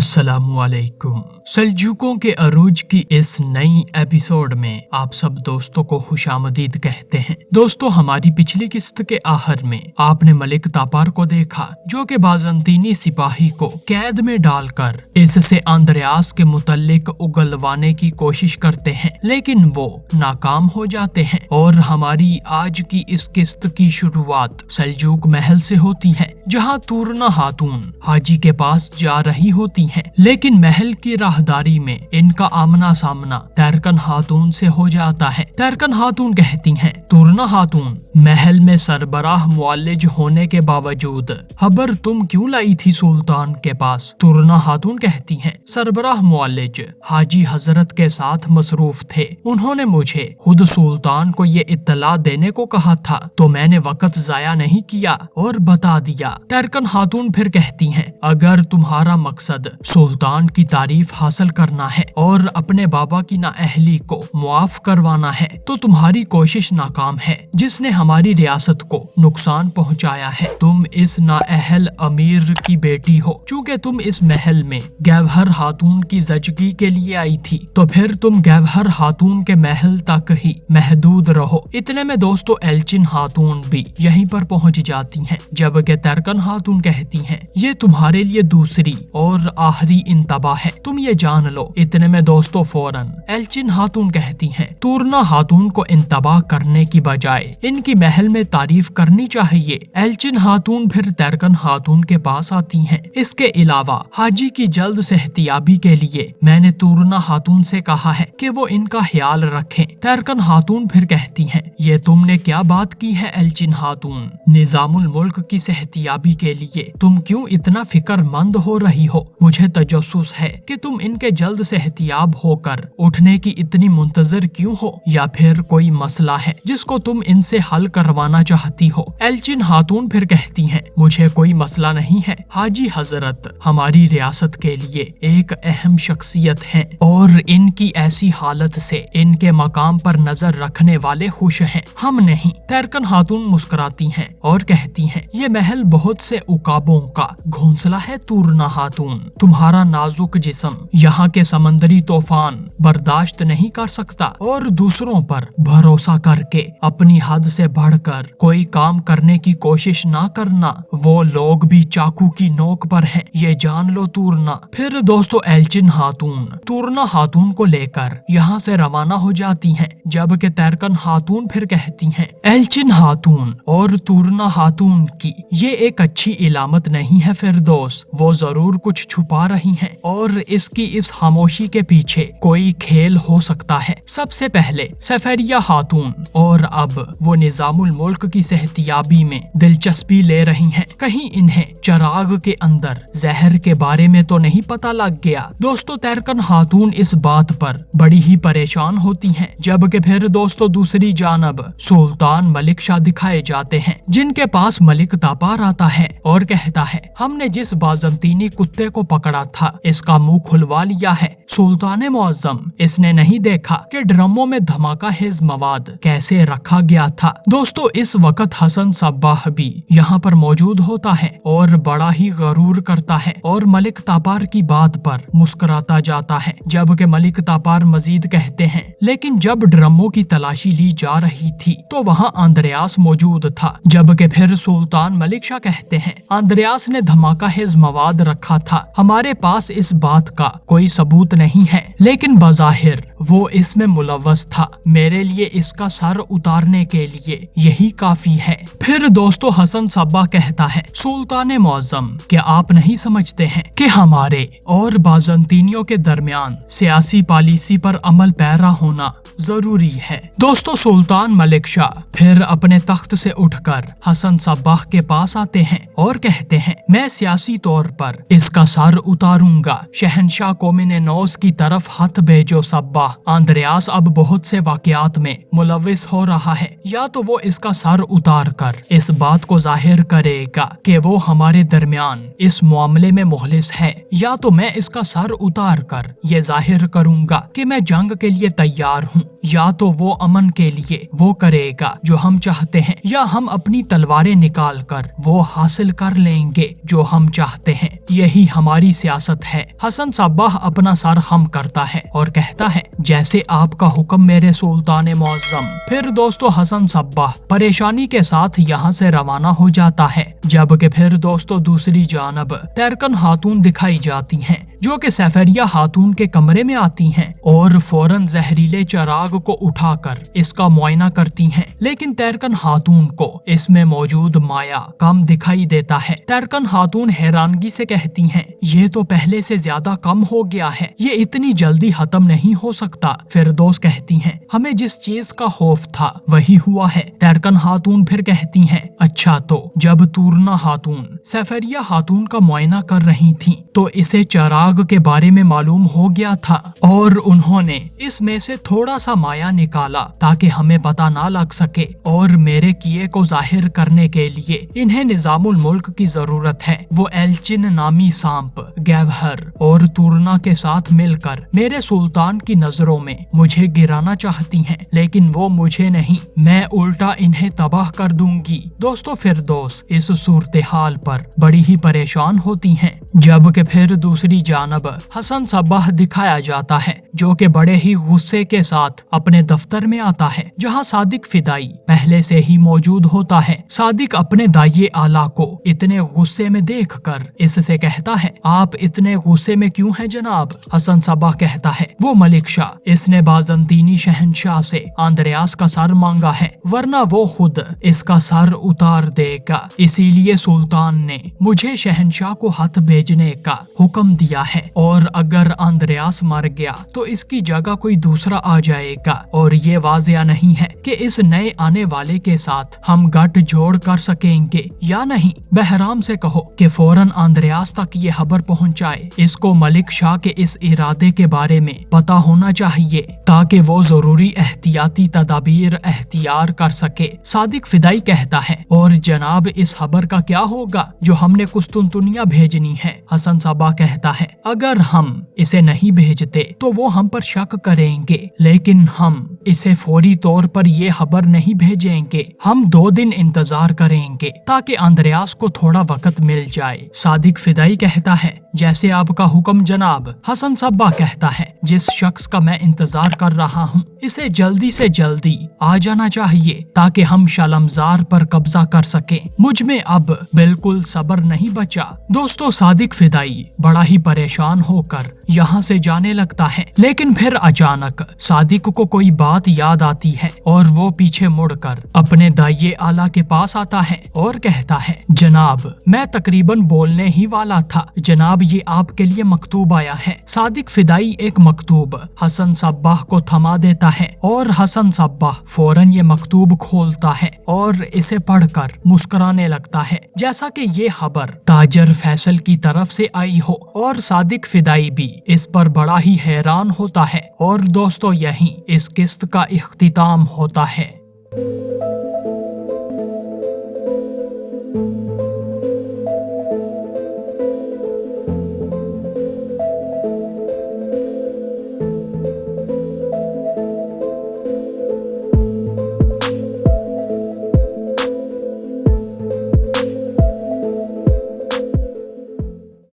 अस्सलामु अलैकुम। सल्जूकों के अरूज की इस नई एपिसोड में आप सब दोस्तों को खुशामदीद कहते हैं। दोस्तों, हमारी पिछली किस्त के आखिर में आपने मलिक तापार को देखा जो कि बाज़ंतीनी सिपाही को कैद में डालकर इससे अंद्रयास के मुतल्लिक उगलवाने की कोशिश करते हैं, लेकिन वो नाकाम हो जाते हैं। और हमारी आज की इस किस्त की शुरुआत सल्जूक महल से होती है, जहाँ तूरना खातून हाजी के पास जा रही होती हैं, लेकिन महल की राहदारी में इनका आमना सामना तैरकन खातून से हो जाता है। तैरकन खातून कहती हैं, तूरना खातून, महल में सरबराह मुअल्लिज होने के बावजूद खबर तुम क्यों लाई थी सुल्तान के पास? तूरना खातून कहती हैं, सरबराह मुअल्लिज हाजी हजरत के साथ मसरूफ थे। उन्होंने मुझे खुद सुल्तान को ये इत्तला देने को कहा था, तो मैंने वक्त जाया नहीं किया और बता दिया। तैरकन खातून फिर कहती हैं, अगर तुम्हारा मकसद सुल्तान की तारीफ हासिल करना है और अपने बाबा की नाअहली को मुआफ करवाना है, तो तुम्हारी कोशिश नाकाम है, जिसने हमारी रियासत को नुकसान पहुंचाया है। तुम इस नाअहल अमीर की बेटी हो। चूँकि तुम इस महल में गैवहर खातून की जजगी के लिए आई थी, तो फिर तुम गैवहर खातून के महल तक ही महदूद रहो। इतने में दोस्तों एल्चिन खातून भी यहीं पर पहुंच जाती हैं, जबकि तैरकन खातून कहती हैं, ये तुम्हारे लिए दूसरी और आखिरी इंतबा है, तुम ये जान लो। इतने में दोस्तों फौरन एल्चिन खातून कहती हैं, तूरना खातून को इंतबा करने की बजाय इनकी महल में तारीफ करनी चाहिए। एल्चिन खातून फिर तैरकन खातून के पास आती हैं। इसके अलावा हाजी की जल्द सेहतियाबी के लिए मैंने तूरना खातून से कहा है कि वो इनका ख्याल रखें। तैरकन खातून फिर कहती हैं, ये तुमने क्या बात की है एल्चिन खातून? निजामुल मुल्क की सेहतियाबी के लिए तुम क्यों इतना फिक्रमंद हो रही हो? मुझे तजस्सुस है कि तुम इनके जल्द सेहतियाब होकर उठने की इतनी मुंतजर क्यों हो, या फिर कोई मसला है जिसको तुम इनसे हल करवाना चाहती हो? एल्चिन खातून फिर कहती हैं, मुझे कोई मसला नहीं है, हाजी हजरत हमारी रियासत के लिए एक अहम शख्सियत हैं और इनकी ऐसी हालत से इनके मकाम पर नजर रखने वाले खुश हैं, हम नहीं। तैरकन खातून मुस्कुराती हैं और कहती हैं, ये महल बहुत से उकाबों का घोंसला है तूरना खातून, तुम्हारा नाजुक जिस्म यहाँ के समंदरी तूफान बर्दाश्त नहीं कर सकता, और दूसरों पर भरोसा करके अपनी हद से बढ़कर कोई काम करने की कोशिश ना करना। वो लोग भी चाकू की नोक पर हैं, ये जान लो तूरना। फिर दोस्तों एल्चिन खातून तूरना खातून को लेकर यहाँ से रवाना हो जाती हैं, जबकि तैरकन खातून फिर कहती हैं, एल्चिन खातून और तूरना खातून की ये एक अच्छी इलामत नहीं है फिरदौस, वो जरूर कुछ छुपा रही हैं और इसकी इस खामोशी के पीछे कोई खेल हो सकता है। सबसे पहले सफेरिया खातून और अब वो निजामुल मुल्क की सेहतियाबी में दिलचस्पी ले रही हैं, कहीं इन्हें चराग के अंदर जहर के बारे में तो नहीं पता लग गया। दोस्तों तैरकन खातून इस बात पर बड़ी ही परेशान होती हैं, जबकि फिर दोस्तों दूसरी जानब सुल्तान मलिक शाह दिखाए जाते हैं, जिनके पास मलिक तापार आता है और कहता है, हमने जिस बाज़ंतीनी कुत्ते को पकड़ा था इसका मुंह खुलवा लिया है। सुल्तान मुअज्जम, इसने नहीं देखा कि ड्रमों में धमाका हेज मवाद कैसे रखा गया था। दोस्तों इस वक्त हसन सब्बाह भी यहाँ पर मौजूद होता है और बड़ा ही गरूर करता है और मलिक तापार की बात पर मुस्कुराता जाता है, जबकि मलिक तापार मजीद कहते हैं, लेकिन जब ड्रमों की तलाशी ली जा रही थी तो वहाँ अंद्रयास मौजूद था। जबकि फिर सुल्तान मलिक शाह कहते हैं, अंद्रयास ने धमाका हेज मवाद रखा था, हमारे पास इस बात का कोई सबूत नहीं है, लेकिन बज़ाहिर वो इसमें मुलव्वस था, मेरे लिए इसका सर उतारने के लिए यही काफी है। फिर दोस्तों हसन सब्बा कहता है, सुल्तान मुअज्जम, क्या आप नहीं समझते हैं कि हमारे और बाज़ंतीनियों के दरमियान सियासी पॉलिसी पर अमल पैरा होना जरूरी है। दोस्तों सुल्तान मलिक शाह फिर अपने तख्त से उठकर हसन सब्बाह के पास आते हैं और कहते हैं, मैं सियासी तौर पर इसका सर उतारूंगा, शहनशाह कोमिनेनोस की तरफ हाथ भेजो सब्बाह, अंद्रयास अब बहुत से वाकयात में मुलविस हो रहा है, या तो वो इसका सर उतार कर इस बात को जाहिर करेगा कि वो हमारे दरमियान इस मामले में मुखलिस है, या तो मैं इसका सर उतार कर ये जाहिर करूंगा कि मैं जंग के लिए तैयार हूँ, या तो वो अमन के लिए वो करेगा जो हम चाहते हैं, या हम अपनी तलवारें निकाल कर वो हासिल कर लेंगे जो हम चाहते हैं। यही हमारी सियासत है। हसन सब्बाह अपना सर खम करता है और कहता है जैसे आपका हुक्म मेरे सुल्तान मुअज्जम। फिर दोस्तों हसन सब्बाह परेशानी के साथ यहाँ से रवाना हो जाता है। जबकि फिर दोस्तों दूसरी जानब तैरकन खातून दिखाई जाती हैं जो कि सफरिया खातून के कमरे में आती हैं और फौरन जहरीले चिराग को उठाकर इसका मुआयना करती हैं। लेकिन तैरकन खातून को इसमें मौजूद माया कम दिखाई देता है। तैरकन खातून हैरानगी से कहती हैं ये तो पहले से ज्यादा कम हो गया है, ये इतनी जल्दी खत्म नहीं हो सकता। फिरदौस कहती हैं हमें जिस चीज का खौफ था वही हुआ है। तैरकन खातून फिर कहती हैं अच्छा तो जब तूरना खातून सफरिया खातून का मुआयना कर रही थी तो इसे चिराग के बारे में मालूम हो गया था और उन्होंने इसमें से थोड़ा सा माया निकाला ताकि हमें पता ना लग सके और मेरे किए को जाहिर करने के लिए इन्हें निजामुल मुल्क की जरूरत है। वो एल्चिन नामी सांप गैवहर और तुरना के साथ मिलकर मेरे सुल्तान की नजरों में मुझे गिराना चाहती हैं, लेकिन वो मुझे नहीं, मैं उल्टा इन्हें तबाह कर दूंगी। दोस्तों फिरदौस इस सूरत हाल पर बड़ी ही परेशान होती हैं। जबकि फिर दूसरी जानब हसन सब्बाह दिखाया जाता है जो कि बड़े ही गुस्से के साथ अपने दफ्तर में आता है जहां सादिक फिदाई पहले से ही मौजूद होता है। सादिक अपने दाइये आला को इतने गुस्से में देखकर इससे कहता है आप इतने गुस्से में क्यों हैं जनाब? हसन सब्बाह कहता है वो मलिक शाह, इसने बाजंतीनी शहनशाह से आंद्रियास का सर मांगा है वरना वो खुद इसका सर उतार देगा, इसीलिए सुल्तान ने मुझे शहनशाह को हाथ भेजने का हुक्म दिया है और अगर आंद्रियास मर गया तो इसकी जगह कोई दूसरा आ जाएगा और ये वाजिया नहीं है कि इस नए आने वाले के साथ हम गठ जोड़ कर सकेंगे या नहीं। बहराम से कहो कि फौरन आंद्रियास तक ये खबर पहुंचाए, इसको मलिक शाह के इस इरादे के बारे में पता होना चाहिए ताकि वो जरूरी एहतियाती तदाबीर एख्तियार कर सके। सादिक फिदाई कहता है और जनाब इस खबर का क्या होगा जो हमने कुस्तुनतुनिया भेजनी है? हसन सब्बाह कहता है अगर हम इसे नहीं भेजते तो वो हम पर शक करेंगे, लेकिन हम इसे फौरी तौर पर ये खबर नहीं भेजेंगे, हम 2 दिन इंतजार करेंगे ताकि आंद्रियास को थोड़ा वक्त मिल जाए। सादिक फिदाई कहता है जैसे आपका हुक्म जनाब। हसन सब्बाह कहता है जिस शख्स का मैं इंतजार कर रहा हूँ इसे जल्दी से जल्दी आ जाना चाहिए ताकि हम शलमजार पर कब्जा कर सके। मुझ में अब बिल्कुल सब्र नहीं बचा। दोस्तों सादिक फिदाई बड़ा ही परेशान होकर यहाँ से जाने लगता है, लेकिन फिर अचानक सादिक को कोई बात याद आती है और वो पीछे मुड़कर अपने दाइये आला के पास आता है और कहता है जनाब मैं तकरीबन बोलने ही वाला था जनाब, ये आपके लिए मकतूब आया है। सादिक फिदाई एक मकतूब हसन सब्बाह को थमा देता है और हसन सब्बाह फौरन ये मकतूब खोलता है और इसे पढ़कर मुस्कुराने लगता है जैसा कि ये खबर ताजर फैसल की तरफ से आई हो और सादिक फिदाई भी इस पर बड़ा ही हैरान होता है। और दोस्तों यही इस किस्त का इख्तिताम होता है।